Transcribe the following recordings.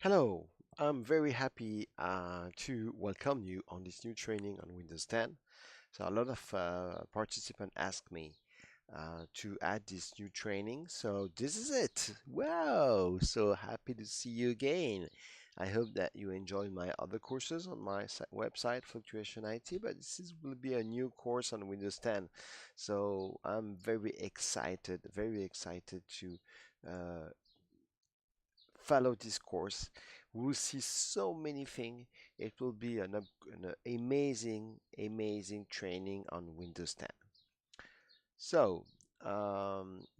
Hello, I'm very happy to welcome you on this new training on Windows 10. So a lot of participants asked me to add this new training. So this is it. Wow, so happy to see you again. I hope that you enjoy my other courses on my website, Fluctuation IT, but will be a new course on Windows 10. So I'm very excited to uh, follow this course. We will see so many things. It will be an amazing training on Windows 10. So,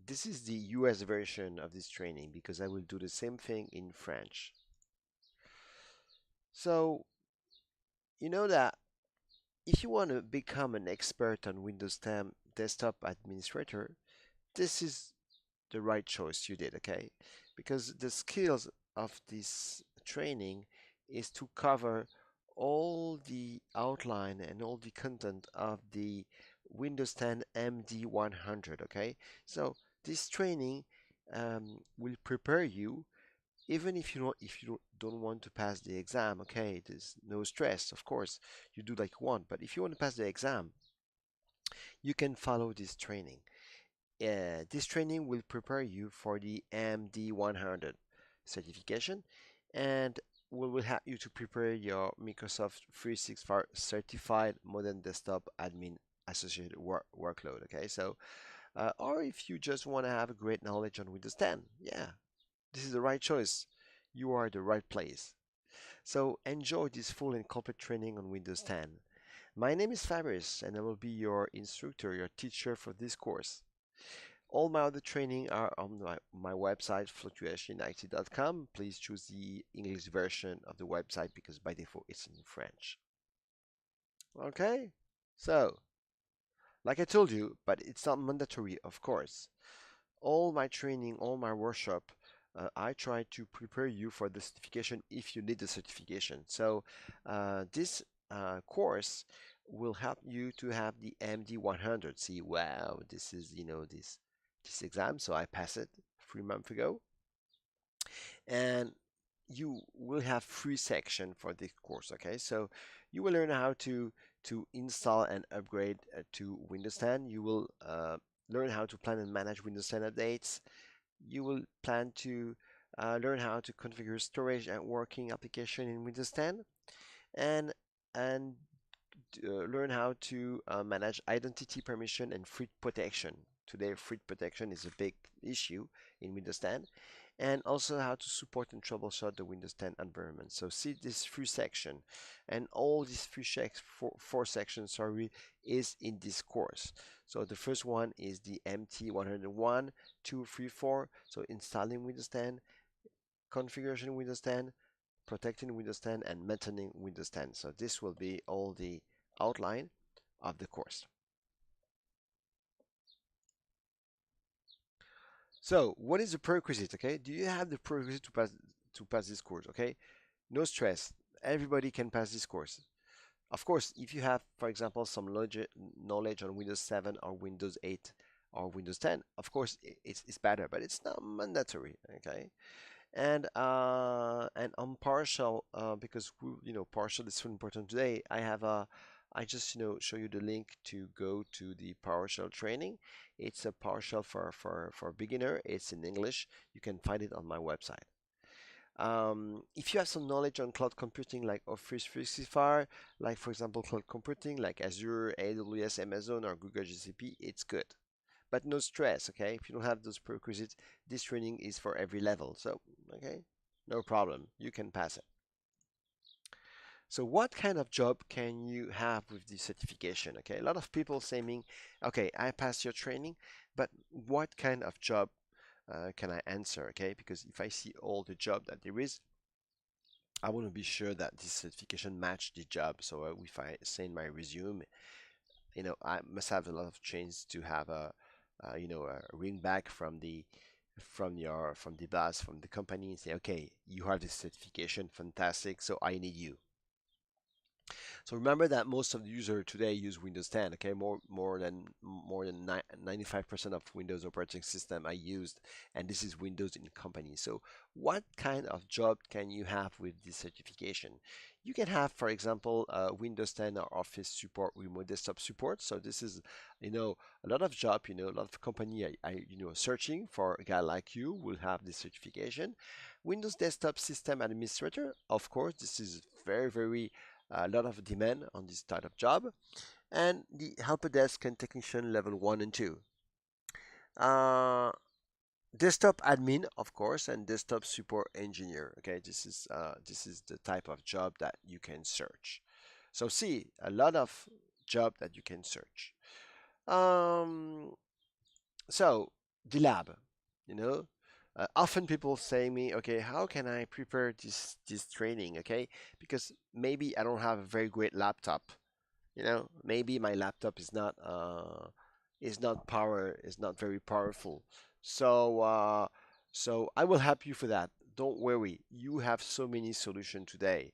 this is the US version of this training because I will do the same thing in French. So, you know that if you want to become an expert on Windows 10 desktop administrator, this is the right choice you did, okay? Because the skills of this training is to cover all the outline and all the content of the Windows 10 MD100, okay? So this training will prepare you even if you don't want to pass the exam, okay? There's no stress, of course. You do like you want, but if you want to pass the exam, you can follow this training. This training will prepare you for the MD100 certification and will help you to prepare your Microsoft 365 certified modern desktop admin associated workload. Okay, so or if you just want to have a great knowledge on Windows 10, yeah, this is the right choice. You are at the right place. So enjoy this full and complete training on Windows 10. My name is Fabrice and I will be your instructor, your teacher for this course. All my other training are on my website, fluctuationit.com. Please choose the English version of the website because by default it's in French. Okay, so like I told you, but it's not mandatory, of course. All my training, all my workshop, I try to prepare you for the certification if you need the certification. So this course will help you to have the MD100. See, wow, this is, this exam. So I passed it 3 months ago. And you will have three section for this course, okay? So you will learn how to install and upgrade to Windows 10. You will learn how to plan and manage Windows 10 updates. You will plan to learn how to configure storage and working application in Windows 10, and and learn how to manage identity permission and threat protection. Today, threat protection is a big issue in Windows 10, and also how to support and troubleshoot the Windows 10 environment. So see this three section, and all these four sections, sorry, is in this course. So the first one is the MT101, 2, 3, 4. So installing Windows 10, configuration Windows 10, protecting Windows 10, and maintaining Windows 10. So this will be all the outline of the course. So what is the prerequisite? Okay, do you have the prerequisite to pass this course? Okay, no stress. Everybody can pass this course. Of course, if you have, for example, some knowledge on Windows 7 or Windows 8 or Windows 10, of course it's better, but it's not mandatory. Okay, and on partial, because partial is so important today. I just show you the link to go to the PowerShell training. It's a PowerShell for beginner. It's in English. You can find it on my website. If you have some knowledge on cloud computing like Office 365, like for example cloud computing like Azure, AWS, Amazon, or Google GCP, it's good. But no stress, okay? If you don't have those prerequisites, this training is for every level. So, okay, no problem. You can pass it. So what kind of job can you have with this certification? Okay, a lot of people saying, okay, I passed your training, but what kind of job can I answer? Okay, because if I see all the job that there is, I want to be sure that this certification match the job. So if I send my resume, I must have a lot of chance to have a ring back from the boss from the company and say, okay, you have this certification, fantastic, so I need you. So remember that most of the users today use Windows 10. Okay, more than 95% of Windows operating system I used, and this is Windows in company. So what kind of job can you have with this certification? You can have, for example, Windows 10 or Office support, remote desktop support. So this is, you know, a lot of job, a lot of company searching for a guy like you will have this certification. Windows desktop system administrator, of course, this is very, very a lot of demand on this type of job, and the helper desk and technician level 1 and 2. Uh, Desktop admin, of course, and desktop support engineer. Okay, this is the type of job that you can search. So see, a lot of job that you can search. Um, so the lab, you know, often people say me, okay, how can I prepare this training? Okay, because maybe I don't have a very great laptop. Maybe my laptop is not very powerful. So I will help you for that. Don't worry. You have so many solutions today.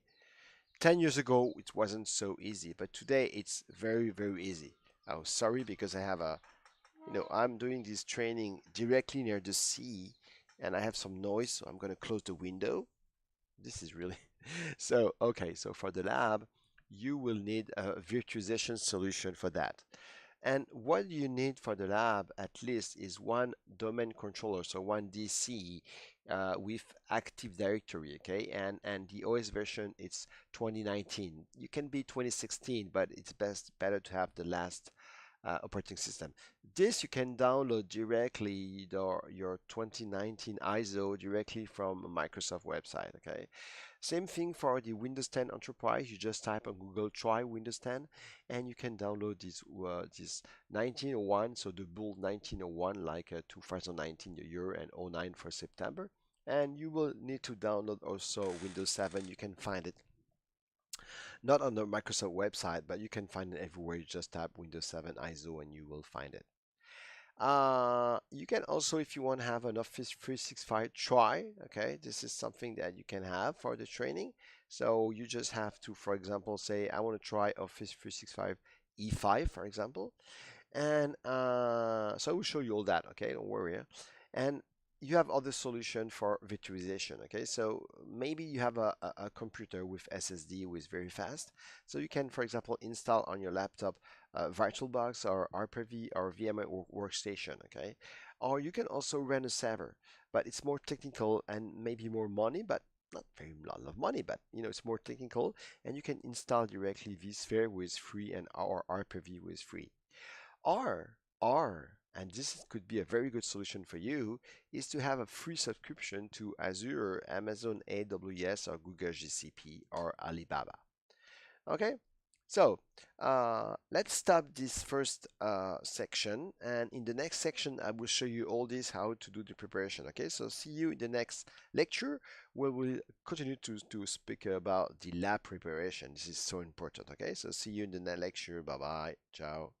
10 years ago it wasn't so easy, but today it's very, very easy. Oh, sorry, because I'm doing this training directly near the sea and I have some noise, so I'm going to close the window. This is really so okay. So for the lab, you will need a virtualization solution for that. And what you need for the lab at least is one domain controller, so one DC with Active Directory, okay? And the OS version it's 2019. You can be 2016, but it's better to have the last operating system. This you can download directly your 2019 ISO directly from a Microsoft website, okay? Same thing for the Windows 10 Enterprise. You just type on Google try Windows 10 and you can download this 1901, so the bold 1901 like 2019 the year and '09 for September. And you will need to download also Windows 7. You can find it not on the Microsoft website, but you can find it everywhere. You just type Windows 7 ISO and you will find it. You can also, if you want to have an Office 365 try, okay, this is something that you can have for the training. So you just have to, for example, say, I want to try Office 365 E5, for example. And so I will show you all that, okay, don't worry. And you have other solution for virtualization, okay? So maybe you have a computer with SSD who is very fast. So you can, for example, install on your laptop VirtualBox or Hyper-V or VMware Workstation, okay? Or you can also run a server, but it's more technical and maybe more money, but not very lot of money, but it's more technical, and you can install directly vSphere with free and our Hyper-V with free. And this could be a very good solution for you, is to have a free subscription to Azure, Amazon AWS, or Google GCP, or Alibaba. Okay, so let's stop this first section, and in the next section, I will show you all this, how to do the preparation. Okay, so see you in the next lecture, where we'll continue to speak about the lab preparation. This is so important. Okay, so see you in the next lecture. Bye bye. Ciao.